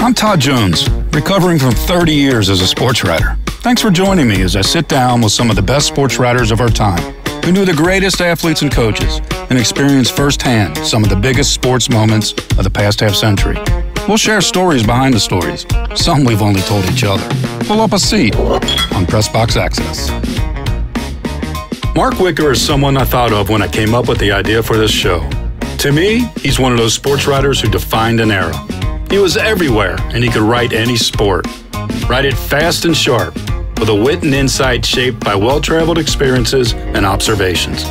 I'm Todd Jones, recovering from 30 years as a sports writer. Thanks for joining me as I sit down with some of the best sports writers of our time, who knew the greatest athletes and coaches and experienced firsthand some of the biggest sports moments of the past half century. We'll share stories behind the stories, some we've only told each other. Pull up a seat on Press Box Access. Mark Whicker is someone I thought of when I came up with the idea for this show. To me, he's one of those sports writers who defined an era. He was everywhere, and he could write any sport. Write it fast and sharp, with a wit and insight shaped by well-traveled experiences and observations.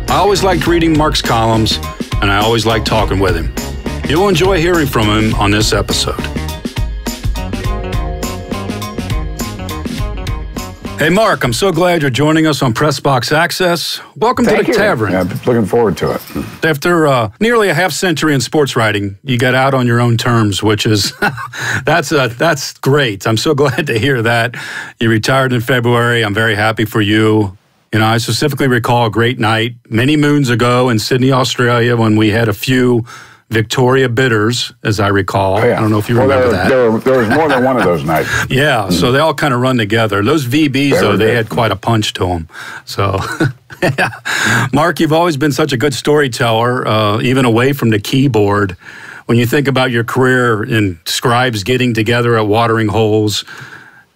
I always liked reading Mark's columns, and I always liked talking with him. You'll enjoy hearing from him on this episode. Hey, Mark, I'm so glad you're joining us on Press Box Access. Welcome to the Tavern. Yeah, looking forward to it. After nearly a half century in sports writing, you got out on your own terms, which is, that's great. I'm so glad to hear that. You retired in February. I'm very happy for you. You know, I specifically recall a great night many moons ago in Sydney, Australia, when we had a few Victoria bitters, as I recall. Oh, yeah. I don't know if you remember that. There was more than one of those nights. Yeah, so they all kind of run together. Those VBs, they had quite a punch to them. So, Mark, you've always been such a good storyteller, even away from the keyboard. When you think about your career in scribes getting together at watering holes,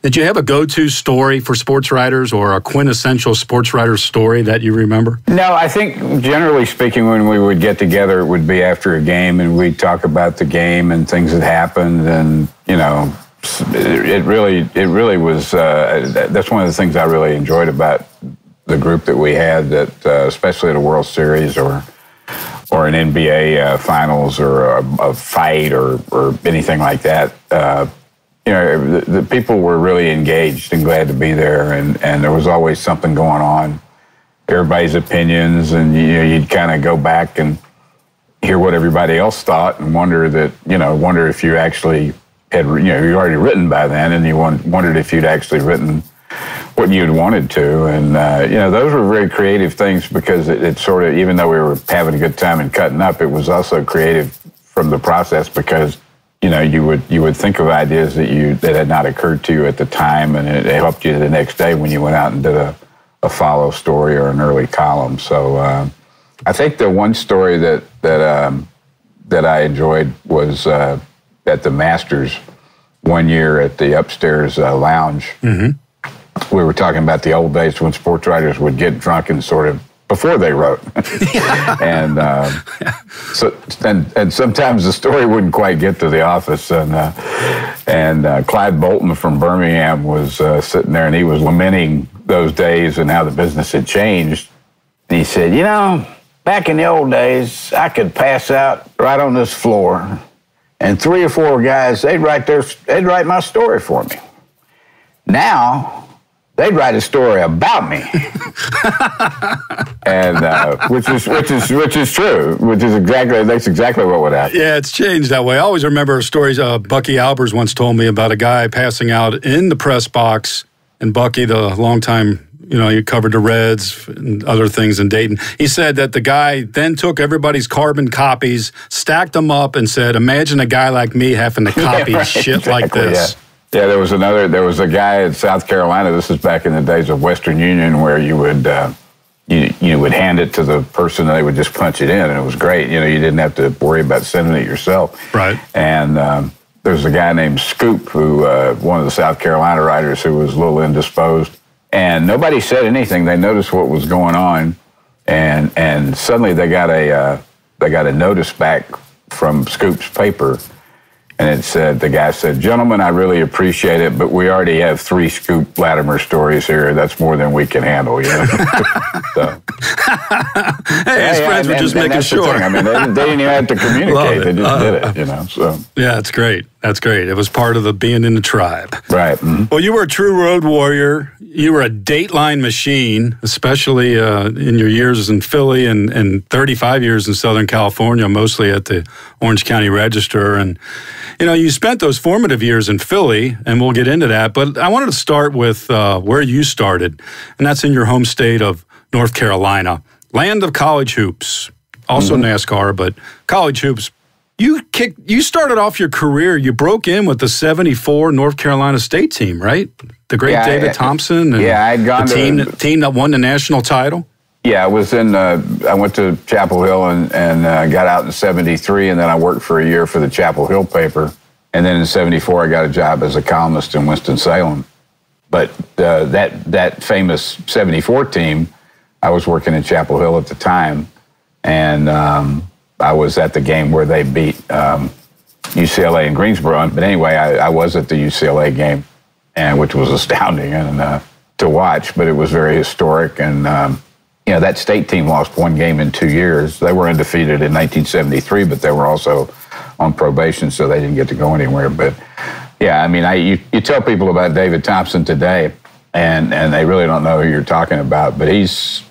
did you have a go-to story for sports writers or a quintessential sports writer story that you remember? No, I think generally speaking, when we would get together, it would be after a game and we'd talk about the game and things that happened. And, you know, it really was, that's one of the things I really enjoyed about the group that we had, that especially at a World Series or an NBA finals or a fight or anything like that. You know, the people were really engaged and glad to be there, and there was always something going on. Everybody's opinions, and you'd kind of go back and hear what everybody else thought, and wonder if you actually had, you'd already written by then, and you wondered if you'd actually written what you'd wanted to, and those were very creative things, because it sort of, even though we were having a good time and cutting up, it was also creative from the process, because you would think of ideas that had not occurred to you at the time, and it helped you the next day when you went out and did a follow story or an early column. So I think the one story that I enjoyed was at the Masters one year at the upstairs lounge. Mm-hmm. We were talking about the old days when sports writers would get drunk and sort of before they wrote. And sometimes the story wouldn't quite get to the office. And Clyde Bolton from Birmingham was sitting there, and he was lamenting those days and how the business had changed. And he said, back in the old days, I could pass out right on this floor, and 3 or 4 guys, they'd write my story for me. Now, they'd write a story about me, and which is true. That's exactly what would happen. Yeah, it's changed that way. I always remember stories. Bucky Albers once told me about a guy passing out in the press box, and Bucky, the longtime, he covered the Reds and other things in Dayton. He said that the guy then took everybody's carbon copies, stacked them up, and said, "Imagine a guy like me having to copy shit like this." Yeah. Yeah, there was a guy in South Carolina. This is back in the days of Western Union, where you would hand it to the person and they would just punch it in, and it was great. You didn't have to worry about sending it yourself. Right. And there's a guy named Scoop, who one of the South Carolina writers, who was a little indisposed, and nobody said anything. They noticed what was going on, and suddenly they got a notice back from Scoop's paper. And the guy said, "Gentlemen, I really appreciate it, but we already have 3 Scoop Latimer stories here. That's more than we can handle, So, hey, his friends were just making sure. I mean, they didn't even have to communicate. They just did it, So yeah, it's great. That's great. It was part of the being in the tribe. Right. Mm-hmm. Well, you were a true road warrior. You were a Dateline machine, especially in your years in Philly and 35 years in Southern California, mostly at the Orange County Register. And, you spent those formative years in Philly, and we'll get into that. But I wanted to start with where you started, and that's in your home state of North Carolina, land of college hoops. Also NASCAR, but college hoops You started off your career, you broke in with the 74 North Carolina State team, right? The great David Thompson. And I'd gone the team that won the national title. Yeah, I went to Chapel Hill and got out in 73, and then I worked for a year for the Chapel Hill paper. And then in 74, I got a job as a columnist in Winston-Salem. But that famous 74 team, I was working in Chapel Hill at the time, and I was at the game where they beat UCLA in Greensboro. But anyway, I was at the UCLA game, and which was astounding and to watch, but it was very historic. And that state team lost one game in 2 years. They were undefeated in 1973, but they were also on probation, so they didn't get to go anywhere. But yeah, I mean, you tell people about David Thompson today, and they really don't know who you're talking about. But he's,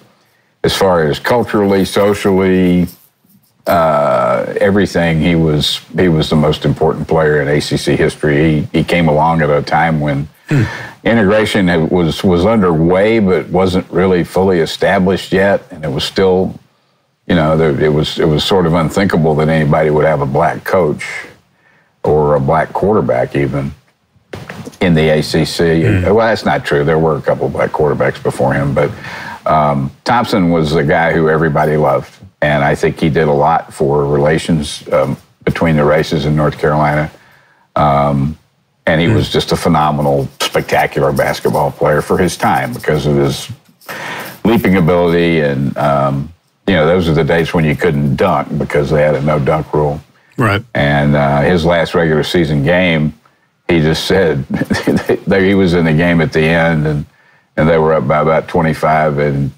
as far as culturally, socially, everything, he was the most important player in ACC history. He came along at a time when integration was underway, but wasn't really fully established yet, and it was still, it was sort of unthinkable that anybody would have a black coach or a black quarterback even in the ACC. Well, that's not true. There were a couple of black quarterbacks before him, but Thompson was the guy who everybody loved, and I think he did a lot for relations between the races in North Carolina. And he was just a phenomenal, spectacular basketball player for his time because of his leaping ability. And, those are the days when you couldn't dunk because they had a no dunk rule. Right. And his last regular season game, he just said he was in the game at the end and they were up by about 25, and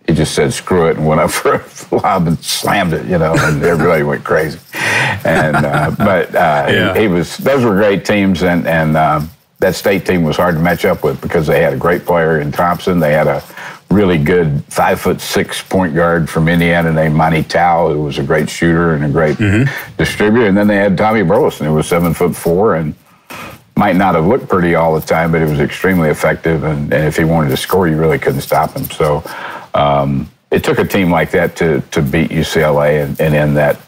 he just said, screw it, and went up for a lob and slammed it, and everybody went crazy. And those were great teams, and that state team was hard to match up with because they had a great player in Thompson. They had a really good 5'6" point guard from Indiana named Monty Tao, who was a great shooter and a great distributor. And then they had Tommy Burleson, who was 7'4" and might not have looked pretty all the time, but he was extremely effective. And if he wanted to score, you really couldn't stop him. So it took a team like that to beat UCLA and end that,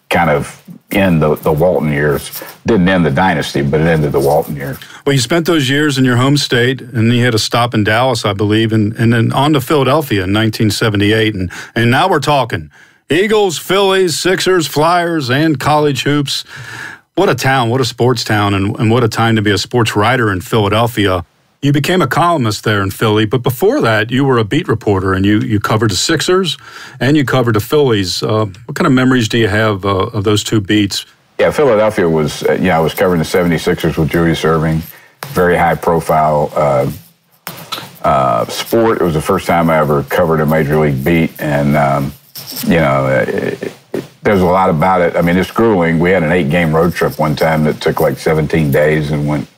kind of end the Walton years. Didn't end the dynasty, but it ended the Walton years. Well, you spent those years in your home state, and you had a stop in Dallas, I believe, and then on to Philadelphia in 1978. And now we're talking Eagles, Phillies, Sixers, Flyers, and college hoops. What a town, what a sports town, and what a time to be a sports writer in Philadelphia. You became a columnist there in Philly, but before that, you were a beat reporter, and you covered the Sixers and you covered the Phillies. What kind of memories do you have of those two beats? Yeah, Philadelphia was, I was covering the 76ers with Julius Erving, very high-profile sport. It was the first time I ever covered a major league beat, and, there's a lot about it. I mean, it's grueling. We had an 8-game road trip one time that took like 17 days and went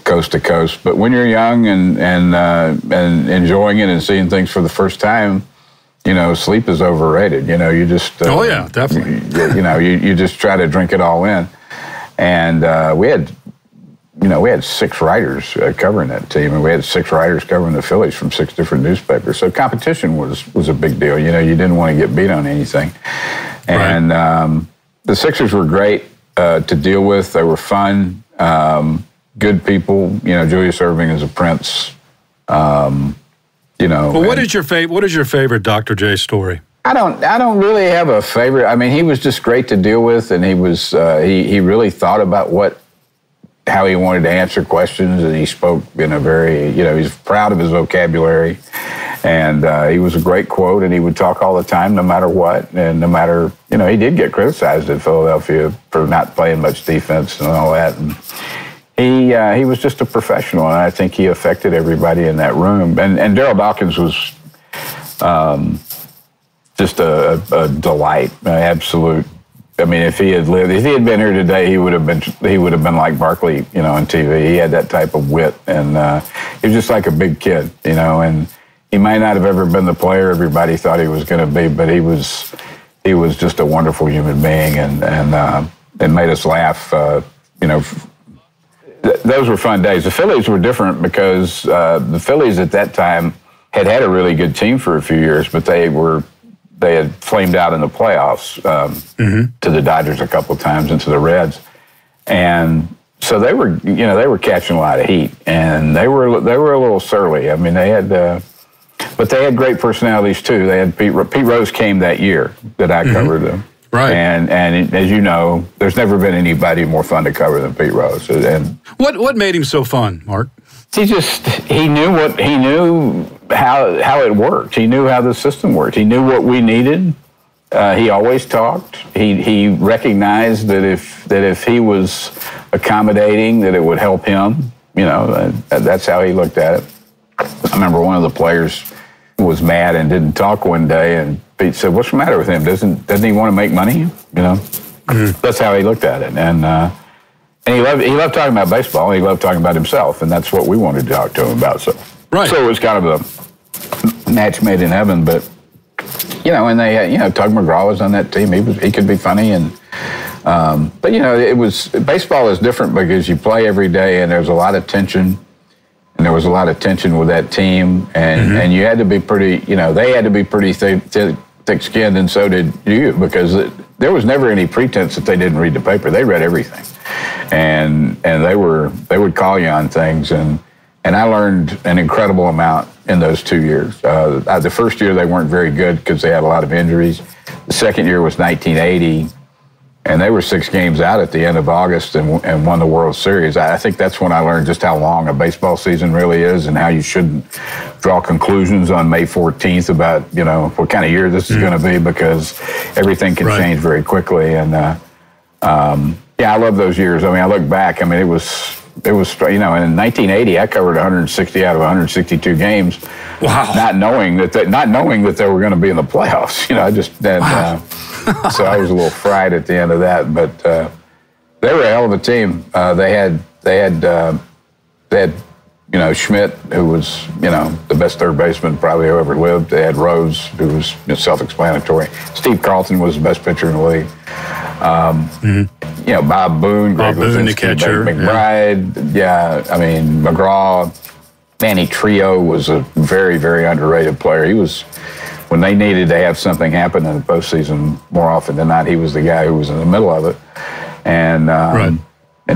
coast to coast. But when you're young and enjoying it and seeing things for the first time, sleep is overrated. You just oh yeah, definitely. You just try to drink it all in. And we had 6 writers covering that team, and we had 6 writers covering the Phillies from 6 different newspapers. So competition was a big deal. You didn't want to get beat on anything. And the Sixers were great to deal with. They were fun, good people. Julius Erving is a prince. Well, what is your favorite Dr. J story? I don't really have a favorite. I mean, he was just great to deal with, and he was he really thought about how he wanted to answer questions, and he spoke in a very, he's proud of his vocabulary, and he was a great quote, and he would talk all the time, no matter what, and no matter, he did get criticized in Philadelphia for not playing much defense and all that, and he was just a professional, and I think he affected everybody in that room, and Darryl Dawkins was just a delight, an absolute. I mean, if he had been here today, he would have been like Barkley, on TV. He had that type of wit, and he was just like a big kid, and he might not have ever been the player everybody thought he was going to be, but he was just a wonderful human being, and made us laugh. Those were fun days. The Phillies were different because the Phillies at that time had a really good team for a few years, but they flamed out in the playoffs to the Dodgers a couple of times and to the Reds, and so they were catching a lot of heat, and they were a little surly. I mean, but they had great personalities too. They had Pete Rose came that year that I covered them. Right. And as you know, there's never been anybody more fun to cover than Pete Rose. And what made him so fun, Mark? He knew how it worked. He knew how the system worked. He knew what we needed. He always talked. He recognized that if he was accommodating, that it would help him. You know, that's how he looked at it. I remember one of the players was mad and didn't talk one day, and Pete said, "What's the matter with him? Doesn't he want to make money?" You know, that's how he looked at it, and he loved talking about baseball. And he loved talking about himself, and that's what we wanted to talk to him about. So it was kind of a match made in heaven. But you know, and they had, Tug McGraw was on that team. He could be funny, and but baseball is different because you play every day, and there's a lot of tension. And there was a lot of tension with that team, and you had to be pretty, they had to be pretty thick-skinned, and so did you, because there was never any pretense that they didn't read the paper. They read everything, and they would call you on things, and I learned an incredible amount in those 2 years. The first year they weren't very good because they had a lot of injuries. The second year was 1980. And they were 6 games out at the end of August and won the World Series. I think that's when I learned just how long a baseball season really is and how you shouldn't draw conclusions on May 14th about, what kind of year this is going to be, because everything can change very quickly. And, I love those years. I mean, I look back, it was, and in 1980, I covered 160 out of 162 games. Wow. Not knowing that they were going to be in the playoffs. So I was a little fried at the end of that, but they were a hell of a team. They had Schmidt, who was the best third baseman probably who ever lived. They had Rose, who was self-explanatory. Steve Carlton was the best pitcher in the league. Bob Boone, Greg the catcher, McBride. McGraw. Manny Trio was a very, very underrated player. He was. When they needed to have something happen in the postseason, more often than not, he was the guy who was in the middle of it. And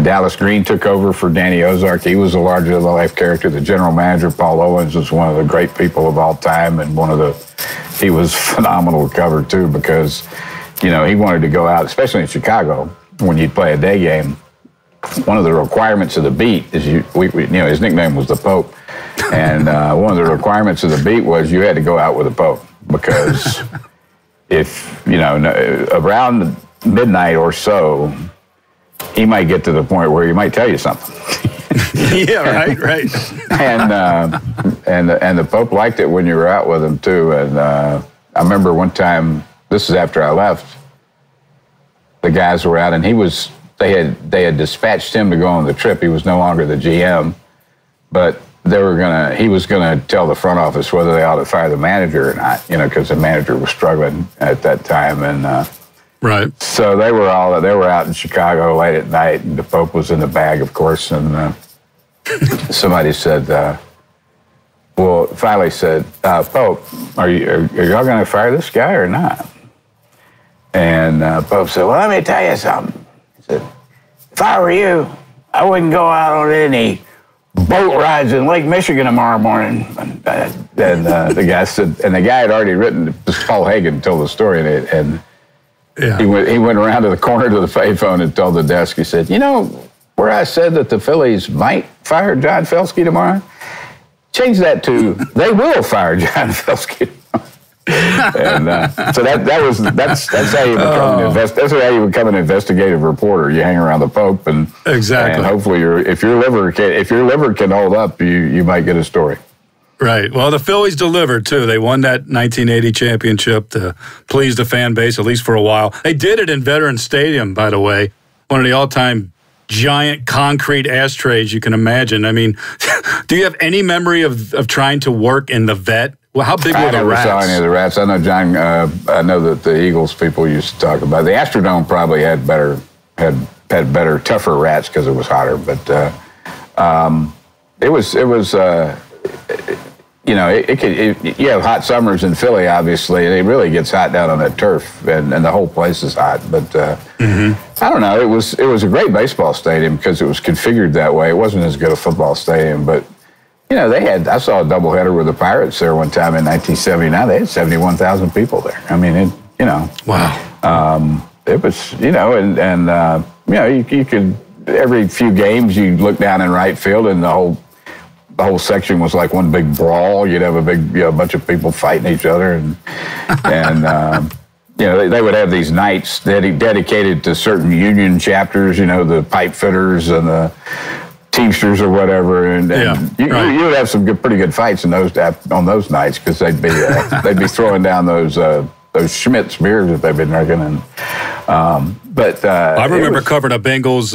Dallas Green took over for Danny Ozark. He was a larger-than-life character. The general manager, Paul Owens, was one of the great people of all time, and he was phenomenal to cover too, because he wanted to go out, especially in Chicago, when you'd play a day game. One of the requirements of the beat is his nickname was the Pope, and one of the requirements of the beat was you had to go out with the Pope. Because if, around midnight or so, he might get to the point where he might tell you something. Yeah, right. And the Pope liked it when you were out with him, too. And I remember one time, this is after I left, the guys were out, and they had dispatched him to go on the trip. He was no longer the GM, but he was gonna tell the front office whether they ought to fire the manager or not, because the manager was struggling at that time, and so they were out in Chicago late at night, and the Pope was in the bag, of course, and somebody said, finally said, Pope, are y'all gonna fire this guy or not? And Pope said, well, let me tell you something. He said, if I were you, I wouldn't go out on any boat rides in Lake Michigan tomorrow morning. And the guy said, and the guy had already written, Paul Hagen told the story, and he went around to the corner to the payphone and told the desk, he said, where I said that the Phillies might fire John Felski tomorrow, change that to they will fire John Felski tomorrow. And so that's how you become that's how you become an investigative reporter. You hang around the Pope, and hopefully if your liver can hold up, you might get a story. Right. Well, the Phillies delivered too. They won that 1980 championship to please the fan base, at least for a while. They did it in Veterans Stadium, by the way, one of the all-time giant concrete ashtrays you can imagine. I mean, do you have any memory of trying to work in the vet? Well, how big were the rats? I never saw any of the rats. I know, John, I know that the Eagles people used to talk about it. The Astrodome probably had better, tougher rats because it was hotter. But it was you have hot summers in Philly, obviously, and it really gets hot down on that turf, and the whole place is hot. But I don't know. It was a great baseball stadium because it was configured that way. It wasn't as good a football stadium, but I saw a doubleheader with the Pirates there one time in 1979. They had 71,000 people there. I mean, wow. It was, you could every few games you look down in right field and the whole section was like one big brawl. You'd have a bunch of people fighting each other, and they would have these nights dedicated to certain union chapters. The pipe fitters and the Teamsters or whatever, and you would have some pretty good fights on those nights because they'd be throwing down those Schmidt's beers that they've been drinking, and I remember covering a Bengals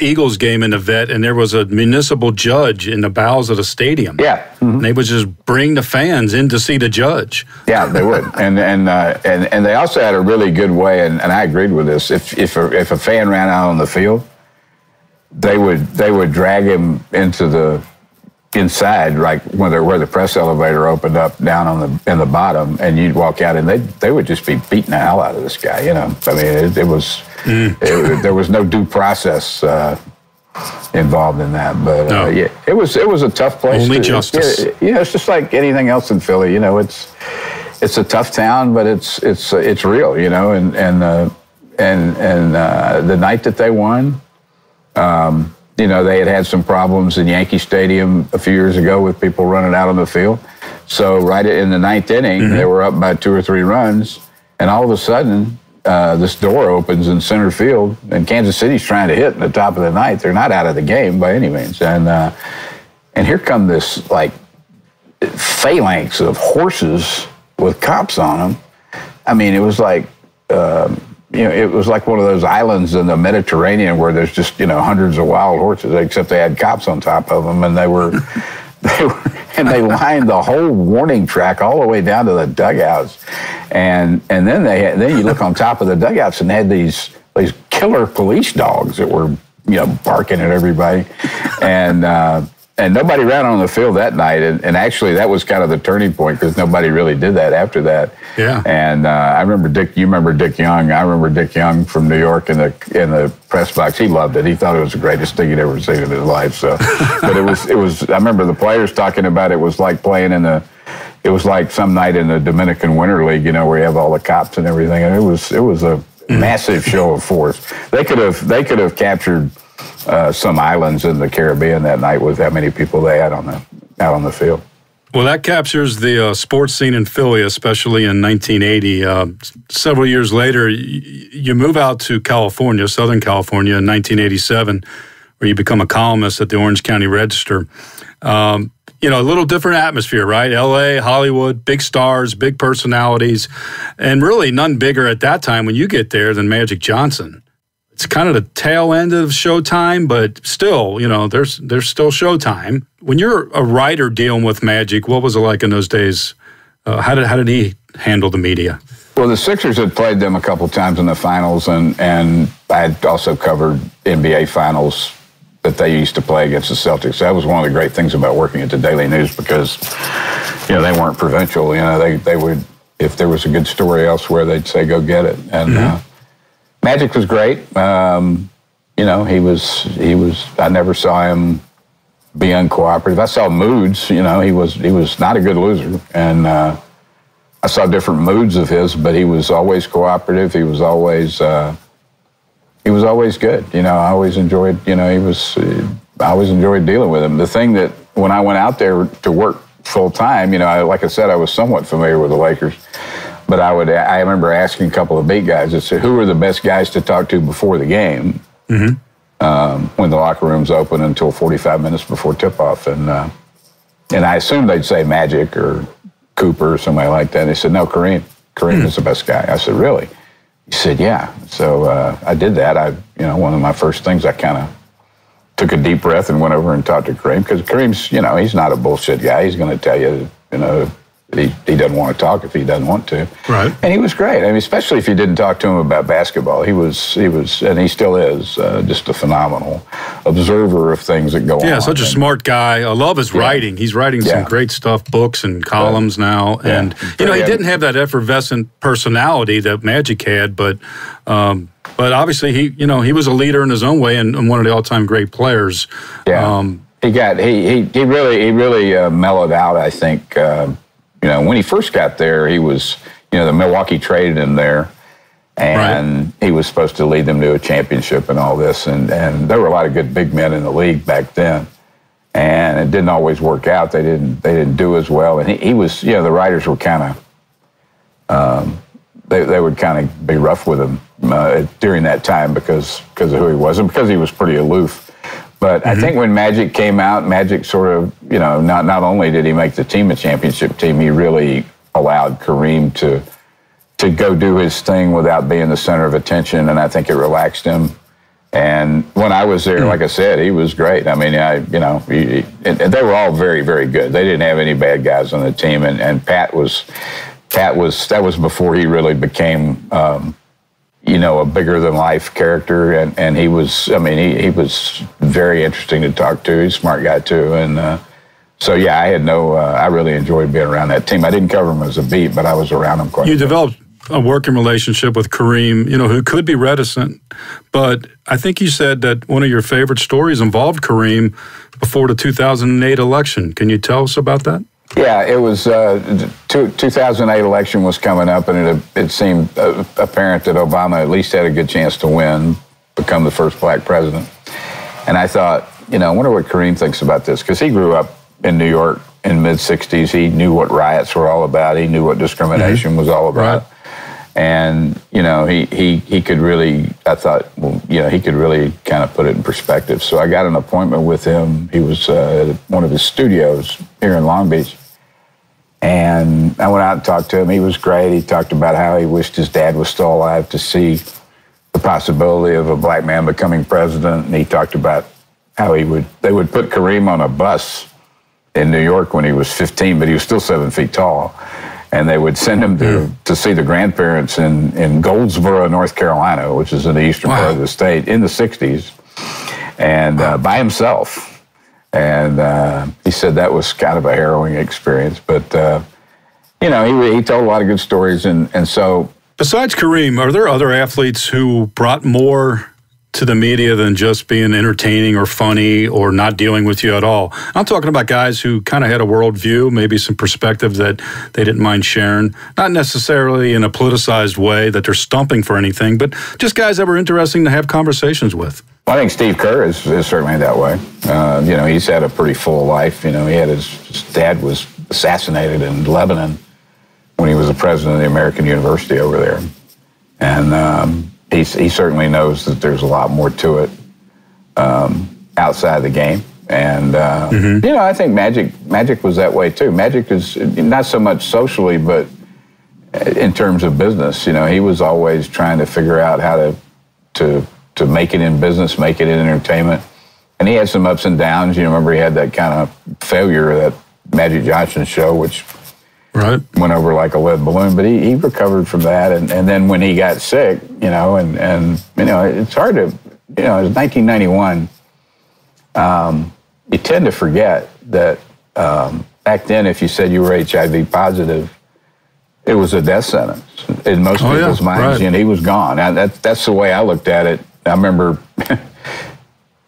Eagles game in the vet, and there was a municipal judge in the bowels of the stadium. Yeah, and they would just bring the fans in to see the judge. Yeah, they would, and they also had a really good way, and I agreed with this. If a fan ran out on the field, they would drag him into the inside, like where the press elevator opened up down in the bottom, and you'd walk out, and they would just be beating the hell out of this guy. I mean, there was no due process involved in that. But no. it was a tough place. Only justice. It's just like anything else in Philly. It's a tough town, but it's real. And the night that they won. They had some problems in Yankee Stadium a few years ago with people running out on the field. So right in the ninth inning, they were up by 2 or 3 runs, and all of a sudden, this door opens in center field, and Kansas City's trying to hit in the top of the ninth. They're not out of the game by any means, and here come this phalanx of horses with cops on them. I mean, it was like. It was like one of those islands in the Mediterranean where there's just, hundreds of wild horses, except they had cops on top of them, and they lined the whole warning track all the way down to the dugouts. And then you look on top of the dugouts and they had these killer police dogs that were, barking at everybody. And nobody ran on the field that night, and actually that was kind of the turning point because nobody really did that after that. Yeah. And I remember Dick. You remember Dick Young? I remember Dick Young from New York in the press box. He loved it. He thought it was the greatest thing he'd ever seen in his life. So, but it was. I remember the players talking about it was like playing it was like some night in the Dominican Winter League, where you have all the cops and everything. And it was a massive show of force. They could have captured. Some islands in the Caribbean that night with how many people they had out on the field. Well, that captures the sports scene in Philly, especially in 1980. Several years later, you move out to California, Southern California, in 1987, where you become a columnist at the Orange County Register. A little different atmosphere, right? L.A., Hollywood, big stars, big personalities, and really none bigger at that time when you get there than Magic Johnson. It's kind of the tail end of Showtime, but still, there's still Showtime. When you're a writer dealing with Magic, what was it like in those days? How did he handle the media? Well, the Sixers had played them a couple times in the finals, and I had also covered NBA finals that they used to play against the Celtics. That was one of the great things about working at the Daily News because, they weren't provincial. They would, if there was a good story elsewhere, they'd say, go get it. And Magic was great. He was. I never saw him be uncooperative. I saw moods. He was not a good loser, and I saw different moods of his. But he was always cooperative. He was always good. I always enjoyed. I always enjoyed dealing with him. The thing that when I went out there to work full time, like I said, I was somewhat familiar with the Lakers. But I remember asking a couple of beat guys, I said, who are the best guys to talk to before the game when the locker room's open until 45 minutes before tip-off? And I assumed they'd say Magic or Cooper or somebody like that. And they said, no, Kareem. Kareem is the best guy. I said, really? He said, yeah. So I did that. One of my first things, I kind of took a deep breath and went over and talked to Kareem because Kareem's, he's not a bullshit guy. He's going to tell you, he doesn't want to talk if he doesn't want to. Right. And he was great. I mean, especially if you didn't talk to him about basketball. He was, and he still is, just a phenomenal observer of things that go on. Yeah, such a smart guy. I love his writing. He's writing some great stuff, books and columns now. Yeah. And, he didn't have that effervescent personality that Magic had, but obviously he was a leader in his own way and one of the all-time great players. Yeah. He really mellowed out, I think. When he first got there, he was, the Milwaukee traded him there, and he was supposed to lead them to a championship and all this. And there were a lot of good big men in the league back then, and it didn't always work out. They didn't do as well. And he was, the writers were kind of, they would kind of be rough with him during that time because of who he was and because he was pretty aloof. But I think when Magic came out, Magic sort of, not only did he make the team a championship team, he really allowed Kareem to go do his thing without being the center of attention, and I think it relaxed him. And when I was there, like I said, he was great. I mean, and they were all very, very good. They didn't have any bad guys on the team, and Pat was that was before he really became a bigger than life character, and he was, he was very interesting to talk to. He's a smart guy too, and I really enjoyed being around that team. I didn't cover him as a beat, but I was around him quite a bit. You developed a working relationship with Kareem, who could be reticent, but I think you said that one of your favorite stories involved Kareem before the 2008 election. Can you tell us about that? Yeah, it was 2008 election was coming up, and it seemed apparent that Obama at least had a good chance to win, become the first black president. And I thought, I wonder what Kareem thinks about this, because he grew up in New York in mid-'60s. He knew what riots were all about. He knew what discrimination was all about. Right. And, he could really, I thought, he could really kind of put it in perspective. So I got an appointment with him. He was at one of his studios here in Long Beach. And I went out and talked to him. He was great. He talked about how he wished his dad was still alive to see the possibility of a black man becoming president. And he talked about how they would put Kareem on a bus in New York when he was 15, but he was still 7 feet tall. And they would send him to see the grandparents in Goldsboro, North Carolina, which is in the eastern part of the state, in the 60s, and by himself. And he said that was kind of a harrowing experience. But, he told a lot of good stories. And so... Besides Kareem, are there other athletes who brought more to the media than just being entertaining or funny or not dealing with you at all? I'm talking about guys who kind of had a worldview, maybe some perspective that they didn't mind sharing, not necessarily in a politicized way that they're stumping for anything, but just guys that were interesting to have conversations with. Well, I think Steve Kerr is certainly that way. He's had a pretty full life. He had his dad was assassinated in Lebanon when he was the president of the American University over there. And he certainly knows that there's a lot more to it outside the game. And, I think Magic was that way too. Magic is not so much socially, but in terms of business. He was always trying to figure out how to make it in business, make it in entertainment. And he had some ups and downs. Remember he had that kind of failure of that Magic Johnson show, which went over like a lead balloon, but he recovered from that. And then when he got sick, it's hard to, it was 1991. You tend to forget that back then, if you said you were HIV positive, it was a death sentence in most people's minds, and he was gone. That's the way I looked at it. I remember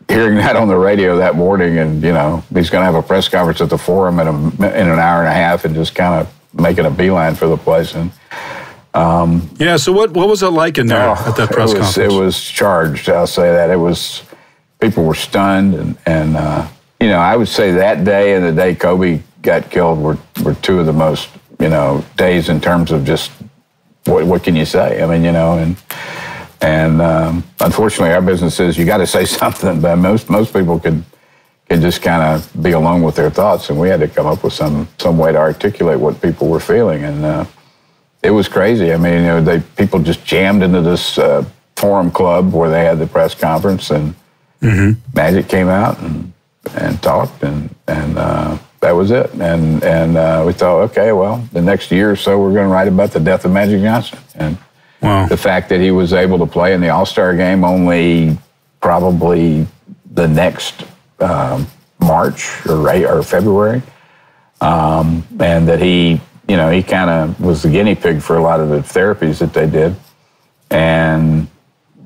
hearing that on the radio that morning, and he's going to have a press conference at the Forum in an hour and a half, and just kind of making a beeline for the place. And so what was it like in there at that press conference? It was charged. I'll say that people were stunned, and I would say that day and the day Kobe got killed were two of the most days in terms of just what can you say? And unfortunately, our business is you got to say something. But most people can just kind of be alone with their thoughts, and we had to come up with some way to articulate what people were feeling, and it was crazy. People just jammed into this Forum Club where they had the press conference, and Magic came out and talked, and that was it. And we thought, okay, well, the next year or so, we're going to write about the death of Magic Johnson. And the fact that he was able to play in the All-Star game only probably the next March or February, and that he kind of was the guinea pig for a lot of the therapies that they did, and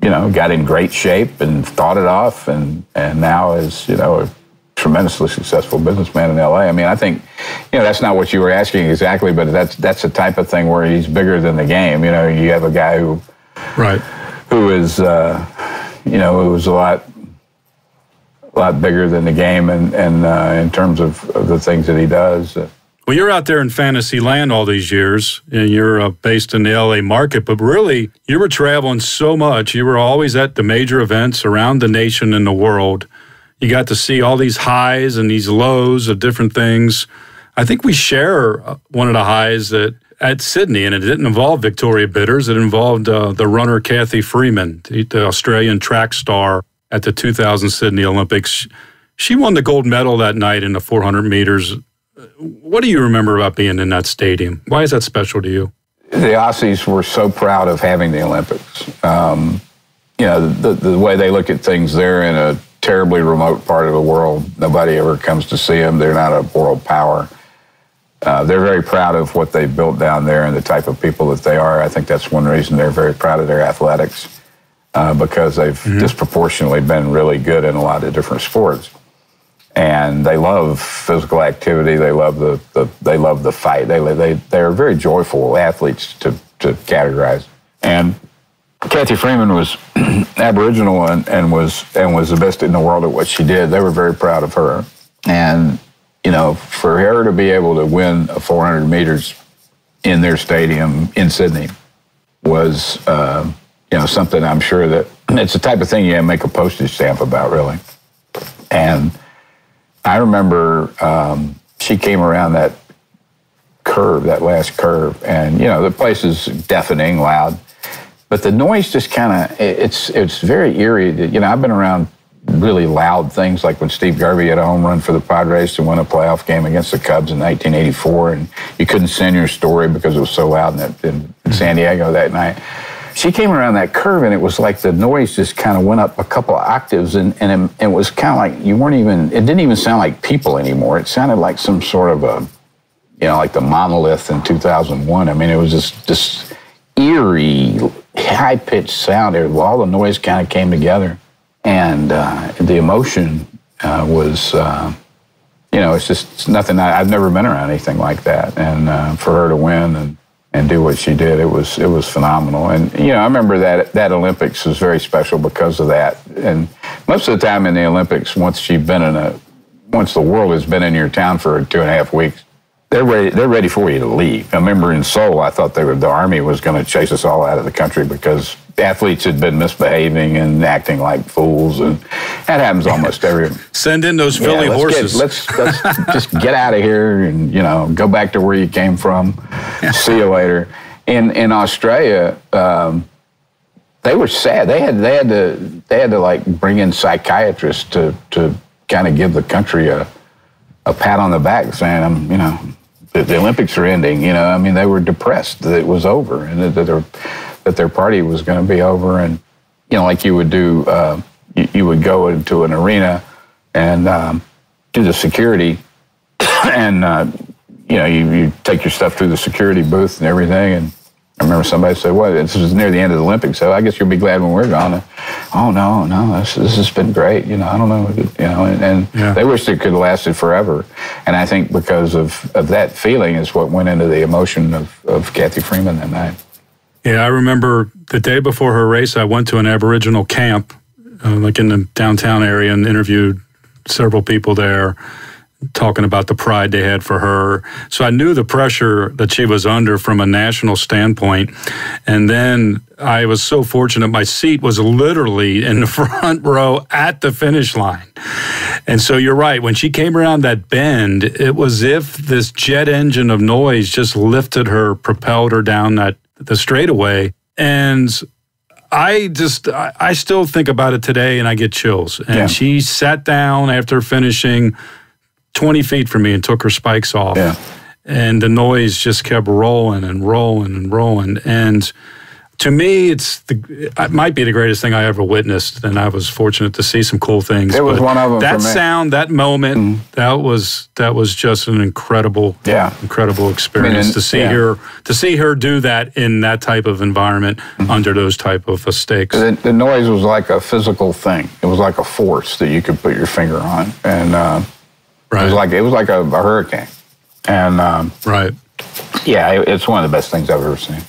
got in great shape and thought it off, and now is a tremendously successful businessman in LA. I mean, I think that's not what you were asking exactly, but that's the type of thing where he's bigger than the game. You have a guy who is who was a lot bigger than the game, and in terms of the things that he does. Well, you're out there in fantasy land all these years, and you're based in the LA market, but really, you were traveling so much. You were always at the major events around the nation and the world. You got to see all these highs and these lows of different things. I think we share one of the highs at Sydney, and it didn't involve Victoria Bitters. It involved the runner Cathy Freeman, the Australian track star at the 2000 Sydney Olympics. She won the gold medal that night in the 400 meters. What do you remember about being in that stadium? Why is that special to you? The Aussies were so proud of having the Olympics. The way they look at things, they're in a terribly remote part of the world. Nobody ever comes to see them. They're not a world power. They're very proud of what they built down there and the type of people that they are. I think that's one reason they're very proud of their athletics, because they've disproportionately been really good in a lot of different sports. And they love physical activity. They love the fight. They are very joyful athletes to categorize. And Cathy Freeman was Aboriginal and was the best in the world at what she did. They were very proud of her. And for her to be able to win a 400 meters in their stadium in Sydney was something I'm sure that it's the type of thing you make a postage stamp about, really. And I remember she came around that last curve, and the place is deafening loud, but the noise just kind of it's very eerie. I've been around really loud things, like when Steve Garvey had a home run for the Padres to win a playoff game against the Cubs in 1984, and you couldn't send your story because it was so loud in San Diego that night. She came around that curve, and it was like the noise just kind of went up a couple of octaves, and it was kind of like it didn't even sound like people anymore. It sounded like some sort of like the monolith in 2001. I mean, it was just this eerie, high-pitched sound. All the noise kind of came together, and the emotion was, it's nothing. I've never been around anything like that, and for her to win and do what she did, it was phenomenal. And I remember that Olympics was very special because of that. And most of the time in the Olympics, once the world has been in your town for 2.5 weeks, they're ready for you to leave. I remember in Seoul, I thought the army was going to chase us all out of the country because athletes had been misbehaving and acting like fools, and that happens almost every. Send in those Philly horses. Let's just get out of here and go back to where you came from. See you later. In Australia, they were sad. They had to like bring in psychiatrists to kind of give the country a pat on the back, saying the Olympics are ending. I mean, they were depressed that it was over and that their party was going to be over. And, like you would do, you would go into an arena and do the security and, you take your stuff through the security booth and everything. And I remember somebody said, well, this is near the end of the Olympics, so I guess you'll be glad when we're gone. Oh, no, this has been great. I don't know, and they wished it could have lasted forever. And I think because of that feeling is what went into the emotion of Cathy Freeman that night. Yeah, I remember the day before her race, I went to an Aboriginal camp, like in the downtown area, and interviewed several people there, talking about the pride they had for her. So I knew the pressure that she was under from a national standpoint. And then I was so fortunate, my seat was literally in the front row at the finish line. And so you're right, when she came around that bend, it was as if this jet engine of noise just lifted her, propelled her down the straightaway. And I still think about it today and I get chills. And she sat down after finishing, 20 feet from me and took her spikes off. Yeah. And the noise just kept rolling and rolling and rolling. And to me, it might be the greatest thing I ever witnessed, and I was fortunate to see some cool things. It was one of them. That for me. sound, that moment, that was just an incredible experience to see her do that in that type of environment under those type of stakes. The noise was like a physical thing. It was like a force that you could put your finger on, and it was like a hurricane. And it's one of the best things I've ever seen.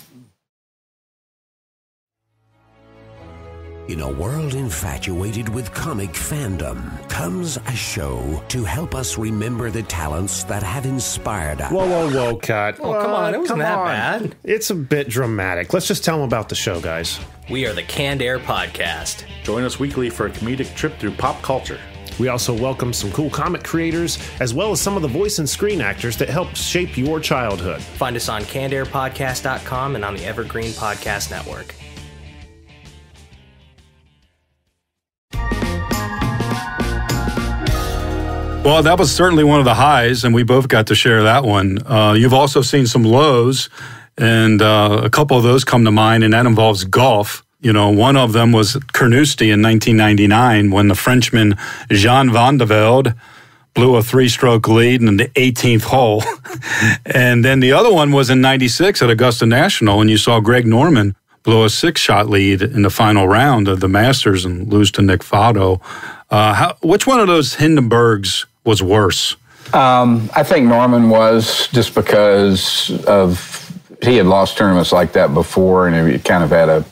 In a world infatuated with comic fandom comes a show to help us remember the talents that have inspired us. Whoa, Cut. Oh, come on. It wasn't that bad. It's a bit dramatic. Let's just tell them about the show, guys. We are the Canned Air Podcast. Join us weekly for a comedic trip through pop culture. We also welcome some cool comic creators, as well as some of the voice and screen actors that helped shape your childhood. Find us on cannedairpodcast.com and on the Evergreen Podcast Network. Well, that was certainly one of the highs, and we both got to share that one. You've also seen some lows, and a couple of those come to mind, and that involves golf. You know, one of them was Carnoustie in 1999 when the Frenchman Jean Van de Velde blew a 3-stroke lead in the 18th hole. And then the other one was in 96 at Augusta National, and you saw Greg Norman blow a 6-shot lead in the final round of the Masters and lose to Nick Faldo. Which one of those Hindenburgs was worse? I think Norman was, just because he had lost tournaments like that before, and he kind of had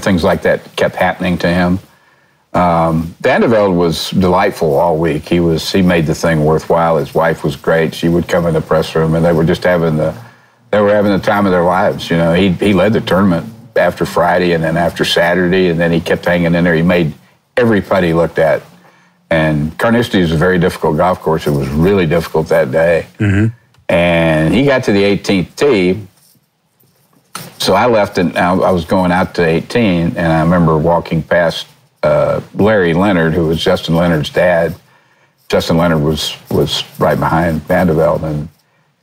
things like that kept happening to him. Van de Velde was delightful all week. He made the thing worthwhile. His wife was great. She would come in the press room, and they were just having the time of their lives. You know, he led the tournament after Friday and then after Saturday, and then he kept hanging in there. He made every putt he looked at. And Carnoustie is a very difficult golf course. It was really difficult that day. Mm-hmm. And he got to the 18th tee. So I left, and I was going out to 18, and I remember walking past Larry Leonard, who was Justin Leonard's dad. Justin Leonard was right behind Van de Velde,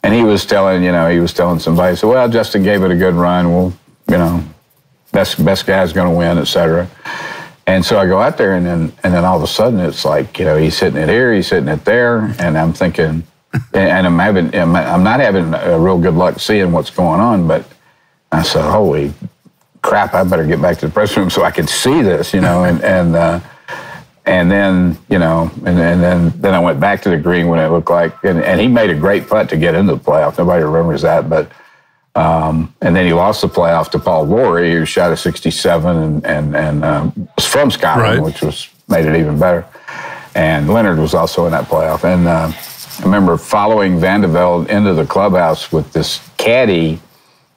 and he was telling somebody, so, well, Justin gave it a good run. Well, best guy's going to win, et cetera. And so I go out there, and then all of a sudden it's like, he's hitting it here, he's hitting it there, and I'm thinking, and I'm not having a real good luck seeing what's going on, but I said, holy crap, I better get back to the press room so I can see this, and then I went back to the green when it looked like, and he made a great putt to get into the playoff. Nobody remembers that, but and then he lost the playoff to Paul Lawrie, who shot a 67 and was from Scotland, right, which made it even better. And Leonard was also in that playoff. And I remember following Van de Velde into the clubhouse with this caddy.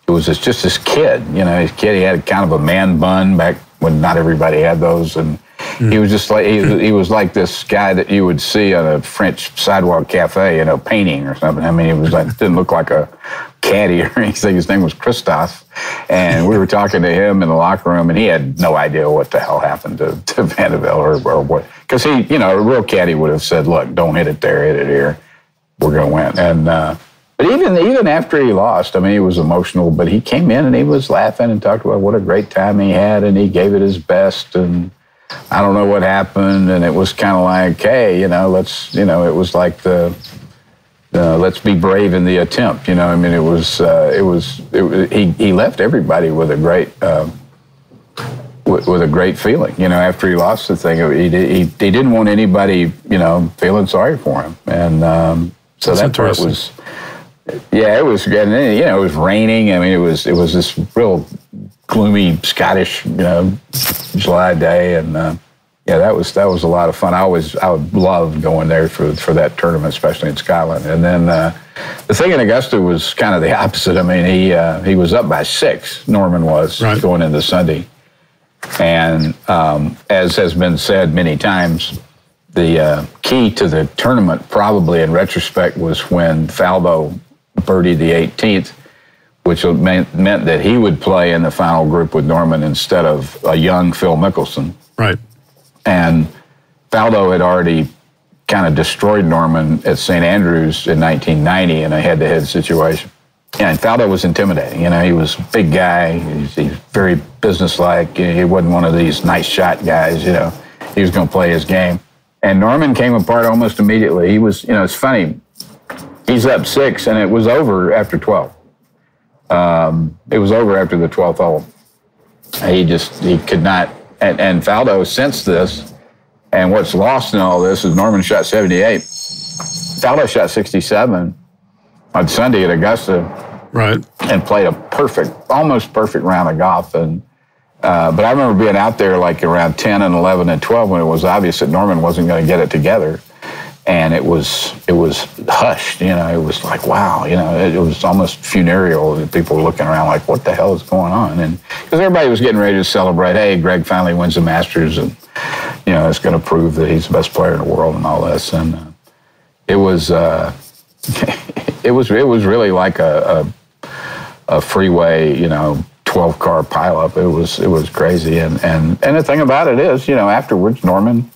It was just this kid, his kid. He had kind of a man bun back when not everybody had those, and he was just like he was like this guy that you would see at a French sidewalk cafe, painting or something. I mean, he was didn't look like a caddy or anything. His name was Christophe, and we were talking to him in the locker room, and he had no idea what the hell happened to Van de Velde or what, because he, a real caddy would have said, "Look, don't hit it there, hit it here. We're going to win." And but even after he lost, I mean, he was emotional, but he came in and he was laughing and talked about what a great time he had, and he gave it his best, and I don't know what happened, and it was kind of like, hey, let's, it was like let's be brave in the attempt, I mean, he left everybody with a great feeling, after he lost the thing. He didn't want anybody, feeling sorry for him, and so that part was. Yeah, it was, and then, it was raining. I mean, it was this real gloomy Scottish, July day, and that was a lot of fun. I would love going there for that tournament, especially in Scotland. And then the thing in Augusta was kind of the opposite. I mean, he was up by 6. Norman was right, going into Sunday, and as has been said many times, the key to the tournament, probably in retrospect, was when Faldo birdied the 18th, which meant that he would play in the final group with Norman instead of a young Phil Mickelson. Right. And Faldo had already kind of destroyed Norman at St. Andrews in 1990 in a head-to-head situation. And Faldo was intimidating. You know, he was a big guy. He's very businesslike. He wasn't one of these nice shot guys, you know. He was going to play his game. And Norman came apart almost immediately. He was, you know, it's funny. He's up 6, and it was over after 12. It was over after the 12th hole. He could not, and Faldo sensed this, and what's lost in all this is Norman shot 78. Faldo shot 67 on Sunday at Augusta. Right. And played a almost perfect round of golf. And but I remember being out there like around 10 and 11 and 12 when it was obvious that Norman wasn't going to get it together. And it was hushed, you know. It was like, wow, you know, it was almost funereal. People were looking around like, what the hell is going on? And because everybody was getting ready to celebrate, hey, Greg finally wins the Masters, and you know, it's going to prove that he's the best player in the world and all this. And it was it was really like a freeway, you know, 12-car pileup. It was crazy. And the thing about it is, you know, afterwards Norman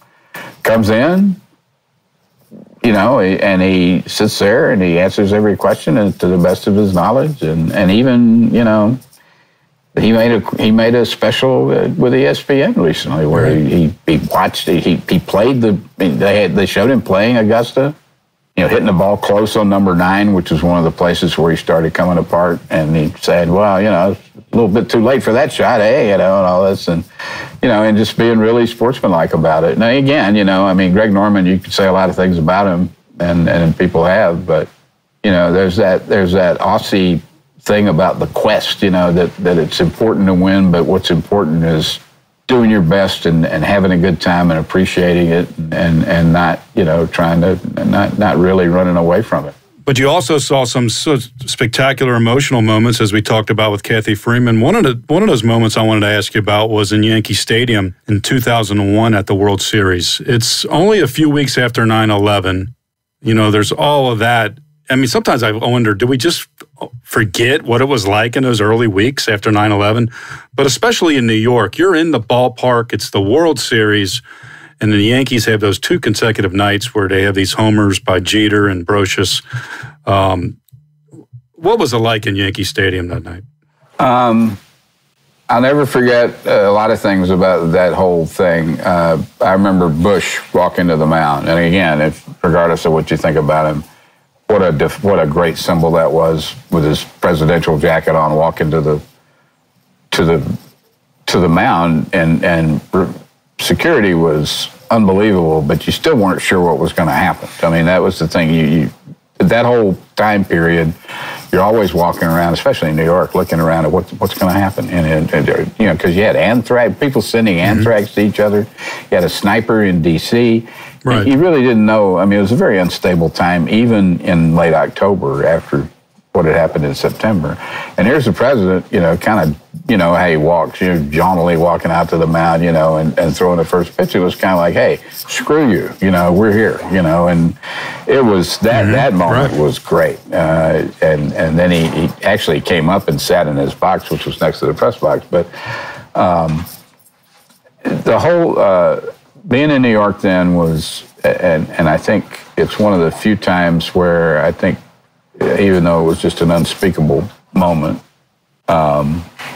comes in, you know, and he sits there and he answers every question to the best of his knowledge, and even, you know, he made a special with ESPN recently where he watched he played they showed him playing Augusta, you know, hitting the ball close on number 9, which was one of the places where he started coming apart, and he said, well, you know, it's a little bit too late for that shot, you know, and all this, and you know, and just being really sportsmanlike about it. Now, again, you know, I mean, Greg Norman, you could say a lot of things about him, and people have, but, you know, there's that Aussie thing about the quest, you know, that it's important to win, but what's important is doing your best and having a good time and appreciating it and not, you know, trying to, not really running away from it. But you also saw some spectacular emotional moments, as we talked about with Cathy Freeman. One of those moments I wanted to ask you about was in Yankee Stadium in 2001 at the World Series. It's only a few weeks after 9/11. You know, there's all of that. I mean, sometimes I wonder, do we just forget what it was like in those early weeks after 9/11? But especially in New York, you're in the ballpark. It's the World Series. And the Yankees have those 2 consecutive nights where they have these homers by Jeter and Brocious. What was it like in Yankee Stadium that night? I'll never forget a lot of things about that whole thing. I remember Bush walking to the mound. And again, regardless of what you think about him, what a great symbol that was, with his presidential jacket on, walking to the mound, and security was unbelievable, but you still weren't sure what was going to happen. I mean, that was the thing. That whole time period, you're always walking around, especially in New York, looking around at what's going to happen. And you know, because you had anthrax, people sending anthrax to each other. You had a sniper in D.C. Right. You really didn't know. I mean, it was a very unstable time, even in late October after what had happened in September. And here's the president, you know, kind of, you know, how he walks, you know, jauntily walking out to the mound, you know, and throwing the first pitch. It was kind of like, hey, screw you, you know, we're here, you know. And it was that moment was great. And then he actually came up and sat in his box, which was next to the press box. But the whole being in New York then was, and I think it's one of the few times where I think, even though it was just an unspeakable moment,